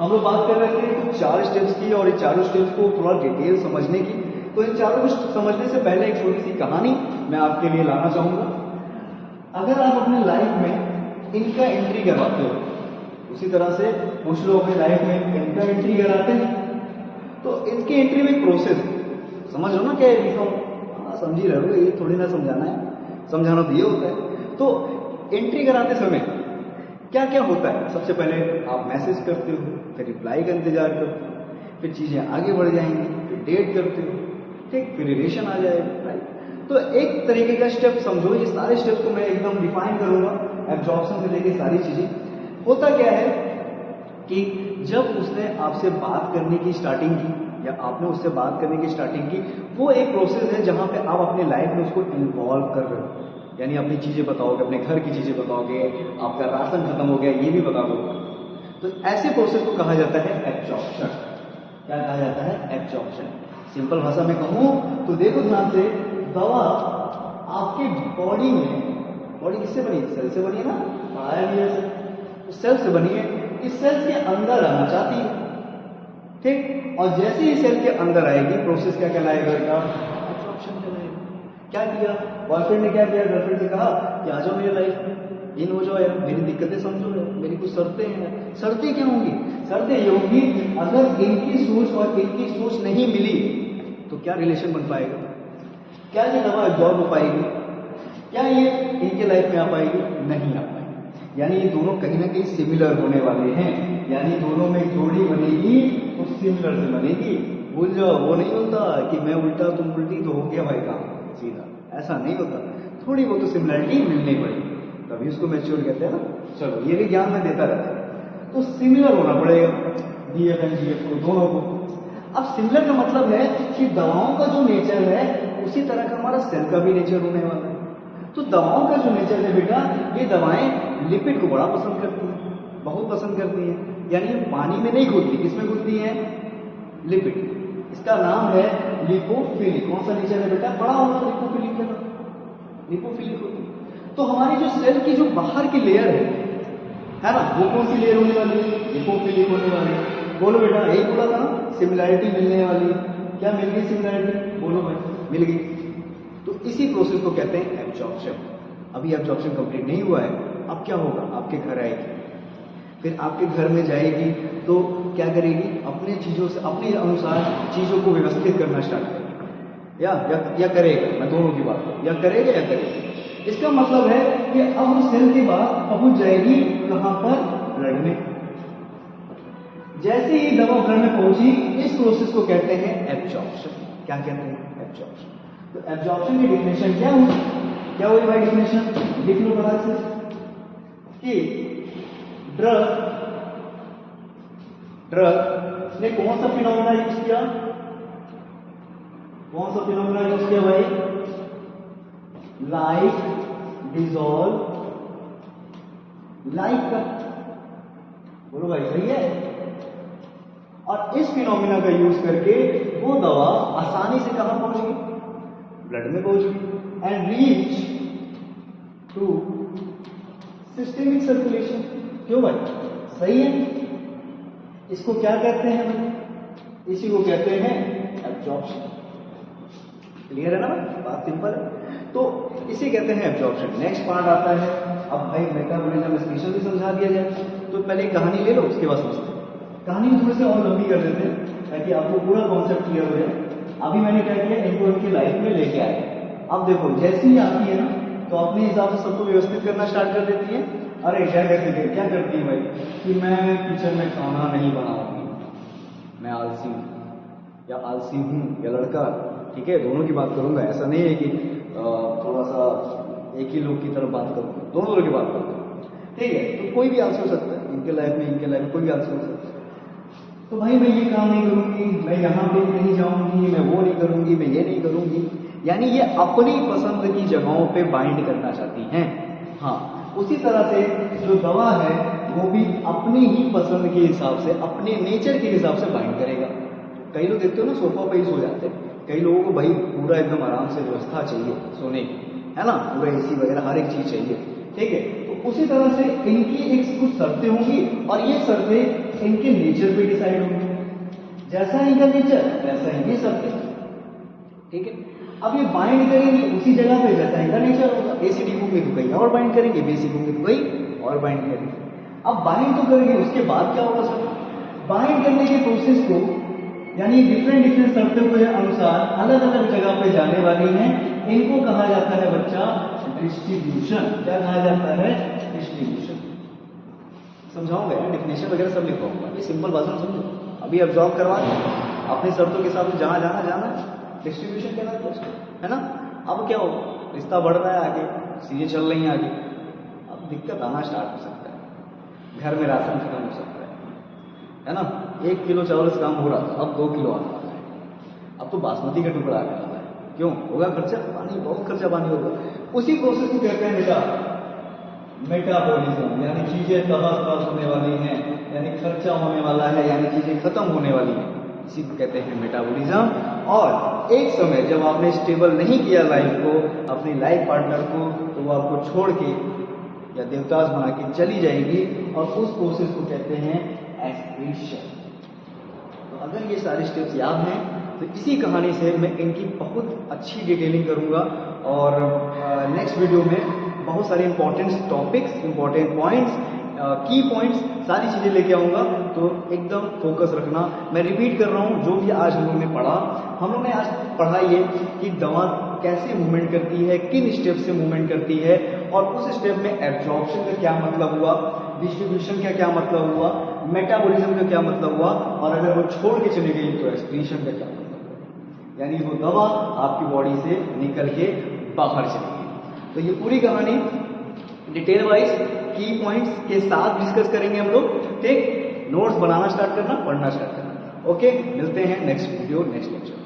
हम लोग बात कर रहे थे कुछ 4 स्टेप्स की, और ये चारों स्टेप्स को थोड़ा डिटेल समझने की। तो इन चारों को समझने से पहले एक छोटी सी कहानी मैं आपके लिए लाना चाहूँगा। अगर आप अपने लाइफ में इनका एंट्री करवाते हो, उसी तरह से कुछ लोग अपने लाइफ में इनका एंट्री कराते हैं, तो इनकी एंट्री में एक प्रोसेस है। समझ लो ना क्या है लिखा हो? हाँ, समझ ही रहे हो, ये थोड़ी ना समझाना है, समझाना तो ये होता है। तो एंट्री कराते समय क्या क्या होता है? सबसे पहले आप मैसेज करते हो, फिर रिप्लाई का इंतजार करते हो, फिर चीज़ें आगे बढ़ जाएंगी, फिर डेट करते हो, ठीक, फिर रिलेशन आ जाएगा, राइट। तो एक तरीके का स्टेप समझो, ये सारे स्टेप्स को मैं एकदम डिफाइन करूंगा, एब्जॉर्प्शन से लेके सारी चीज़ें। होता क्या है कि जब उसने आपसे बात करने की स्टार्टिंग की, या आपने उससे बात करने की स्टार्टिंग की, वो एक प्रोसेस है जहाँ पे आप अपने लाइफ में उसको इन्वॉल्व कर रहे हो। यानी अपनी चीज़ें बताओगे, अपने घर की चीज़ें बताओगे, आपका राशन खत्म हो गया ये भी बता दो। तो ऐसे प्रोसेस को कहा जाता है एब्जॉर्प्शन। क्या कहा जाता है? एब्जॉर्प्शन। सिंपल भाषा में कहूँ तो देखो ध्यान से, दवा आपके बॉडी में, बॉडी किससे बनी है? सेल से बनी है ना, पढ़ाया भी है, तो सेल से बनी है। इस सेल्स के अंदर आना चाहती है, ठीक, और जैसे ही सेल के अंदर आएगी, प्रोसेस क्या कहलाएगा बेटा? एब्जॉर्प्शन कहलाएगा। क्या किया? बॉयफ्रेंड ने क्या किया? गर्लफ्रेंड से कहा कि आ जाओ मेरी लाइफ में, इन हो जाओ यार, मेरी दिक्कतें समझो यार, मेरी कुछ शर्तें हैं। शर्तें क्या होंगी? शर्तें ये होंगी, अगर इनकी सोच और इनकी सोच नहीं मिली तो क्या रिलेशन बन पाएगा? क्या ये दवा एब्जॉर्ब हो पाएगी? क्या ये इनके लाइफ में आ पाएगी? नहीं आ पाएगी। यानी ये दोनों कहीं ना कहीं सिमिलर होने वाले हैं। यानी दोनों में जोड़ी बनेगी तो सिमिलर से बनेगी। भूल जाओ, वो नहीं होता कि मैं उल्टा तुम उल्टी तो हो गया भाई काम सीधा, ऐसा नहीं होता। थोड़ी बहुत तो सिमिलरिटी मिलनी पड़ेगी, तभी उसको मैच्योर कहते हैं ना। चलो, ये भी ज्ञान में देता रहता है। तो सिमिलर होना पड़ेगा डीएफ एंड जीएफ को, दोनों को। अब सिमिलर का मतलब है कि दवाओं का जो नेचर है उसी तरह का हमारा सेल का भी नेचर होने वाला है। तो दवाओं का जो नेचर है बेटा, ये दवाएं लिपिड को बड़ा पसंद करती हैं, बहुत पसंद करती हैं। यानी ये पानी में नहीं घुलती, किसमें घुलती है? लिपिड। इसका नाम है लिपोफिलिक। कौन सा नेचर है बेटा? बड़ा होगा लिपोफिलिक का नाम, लिपोफिलिक होती है। तो हमारी जो सेल की जो बाहर की लेयर है ना, वो कौन सी लेयर होने वाली है? लिपोफिलिक होने वाली है। बोलो बेटा, यही बोला था ना, सिमिलैरिटी मिलने वाली। क्या मिल गई सिमिलैरिटी? बोलो भाई, मिल गई। तो इसी प्रोसेस को कहते हैं एब्जॉर्प्शन। अभी एब्जॉर्प्शन कंप्लीट नहीं हुआ है, अब क्या होगा? आपके घर आएगी, फिर आपके घर में जाएगी तो क्या करेगी? अपने चीज़ों से, अपने अनुसार चीज़ों को व्यवस्थित करना स्टार्ट करेगी, या करेगा। मैं दोनों की बात करूँ, या करेगा या करेगा। इसका मतलब है कि अब उस सेल के बाद पहुंच जाएगी कहां पर? ब्लड में। जैसे ही दवा ब्लड में पहुंची, इस प्रोसेस को कहते हैं एब्जॉर्प्शन। क्या कहते हैं? एब्जॉर्प्शन। तो एब्जॉर्प्शन की डिफिनेशन क्या हुई? क्या हुई भाई डिफिनेशन? लिख लो बड़ा से कि ड्रग ने कौन सा फिनोमेना यूज किया? कौन सा फिनोमेना यूज किया भाई? लाइक डिसॉल्व लाइक का। बोलो भाई, सही है। और इस फिनोमेना का यूज करके वो दवा आसानी से कहां पहुंच गई? ब्लड में पहुंच गई, and reach to systemic circulation. क्यों भाई? सही है। इसको क्या कहते हैं भाई? इसी को कहते हैं एब्जॉर्प्शन। क्लियर है ना? बात सिंपल है। तो इसे कहते हैं एब्जॉर्प्शन। नेक्स्ट पार्ट आता है, अब भाई मेटाबॉलिज्म स्पेशल भी समझा दिया जाए। तो पहले कहानी ले लो, उसके बाद समझते हैं। कहानी थोड़ी सी और लंबी कर देते हैं ताकि आपको पूरा कॉन्सेप्ट क्लियर हो जाए। अभी मैंने क्या किया, इनको इनकी लाइफ में लेके आया। अब देखो, जैसे ही आती है ना, तो अपने हिसाब से सबको व्यवस्थित करना स्टार्ट कर देती है। अरे क्या करती है भाई कि मैं किचन में खाना नहीं बनाऊंगी, मैं आलसी हूँ, या आलसी हूँ, या लड़का, ठीक है, दोनों की बात करूंगा। ऐसा नहीं है कि थोड़ा सा एक ही लोग की तरफ बात करूंगा, दोनों की बात करूंगा, ठीक है। तो कोई भी आलसी हो सकता है, इनके लाइफ में कोई भी आलसी हो सकता है। तो भाई मैं ये काम नहीं करूंगी, मैं यहाँ पे नहीं जाऊंगी, मैं वो नहीं करूंगी, मैं ये नहीं करूंगी। यानी ये अपनी पसंद की जगहों पे बाइंड करना चाहती हैं। हाँ, उसी तरह से जो दवा है वो भी अपनी ही पसंद के हिसाब से, अपने नेचर के हिसाब से बाइंड करेगा। कई लोग देखते हो ना, सोफा पे ही सो जाते हैं। कई लोगों को भाई पूरा एकदम आराम से व्यवस्था चाहिए सोने की, है ना, पूरा एसी वगैरह हर एक चीज चाहिए, ठीक है। तो उसी तरह से इनकी एक कुछ शर्तें होंगी, और ये शर्तें इनके नेचर पे डिसाइड होंगे, जैसा इनका नेचर वैसा ही ये सबके, ठीक है। अब ये बाइंड करेंगे उसी जगह पे जैसा इनका नेचर होगा, एसिड होंगे तो कहीं और बाइंड करेंगे, बेसिक होंगे तो कहीं और बाइंड करेंगे। अब बाइंड तो करेंगे, उसके बाद क्या होगा सर, बाइंड करने के प्रोसेस को यानी डिफरेंट शर्तों के अनुसार अलग अलग जगह पे जाने वाली हैं, इनको कहा जाता है बच्चा डिस्ट्रीब्यूशन। क्या कहा जाता है, डिस्ट्रीब्यूशन। समझाऊंगा यार, डेफिनेशन वगैरह सब लिखवाऊंगा, ये सिंपल भाषा समझो, अभी ऑब्जॉर्व करवा अपनी शर्तों के साथ जहां जाना जाना, डिस्ट्रीब्यूशन कहना है उसको, है ना। अब क्या हो, रिश्ता बढ़ रहा है आगे, चीजें चल रही हैं आगे, अब दिक्कत आना स्टार्ट हो सकता है, घर में राशन खत्म हो सकता है ना। 1 किलो चावल से काम हो रहा था, अब 2 किलो आने वाला है, अब तो बासमती का टुकड़ा आने वाला है, क्यों होगा खर्चा, पानी बहुत खर्चा पानी होगा। उसी प्रोसेस को कहते हैं बेटा मेटाबॉलिज्म, यानी चीजें तबाह होने वाली हैं, यानी खर्चा होने वाला है, यानी चीजें खत्म होने वाली हैं, इसी को कहते हैं मेटाबॉलिज्म। और एक समय जब आपने स्टेबल नहीं किया लाइफ को, अपनी लाइफ पार्टनर को, तो वो आपको छोड़ के या देवदास बना के चली जाएगी, और उस प्रोसेस को कहते हैं एक्सक्रीशन। तो अगर ये सारे स्टेप्स याद हैं तो इसी कहानी से मैं इनकी बहुत अच्छी डिटेलिंग करूंगा, और नेक्स्ट वीडियो में बहुत सारे इंपॉर्टेंट टॉपिक्स, इंपॉर्टेंट पॉइंट्स, की पॉइंट्स, सारी चीजें लेके आऊंगा, तो एकदम फोकस रखना। मैं रिपीट कर रहा हूं जो भी आज हम लोग ने पढ़ा, हम लोग ने आज पढ़ा ये कि दवा कैसे मूवमेंट करती है, किन स्टेप से मूवमेंट करती है, और उस स्टेप में एब्जॉर्प्शन का क्या मतलब हुआ, डिस्ट्रीब्यूशन का क्या मतलब हुआ, मेटाबॉलिज्म का क्या मतलब हुआ, और अगर वो छोड़ के चली गई तो एक्सक्रीशन का क्या मतलब हुआ, यानी वो दवा आपकी बॉडी से निकल के बाहर चली गई। तो ये पूरी कहानी डिटेल वाइज की पॉइंट्स के साथ डिस्कस करेंगे हम लोग, ठीक। नोट्स बनाना स्टार्ट करना, पढ़ना स्टार्ट करना, ओके। मिलते हैं नेक्स्ट वीडियो, नेक्स्ट लेक्चर।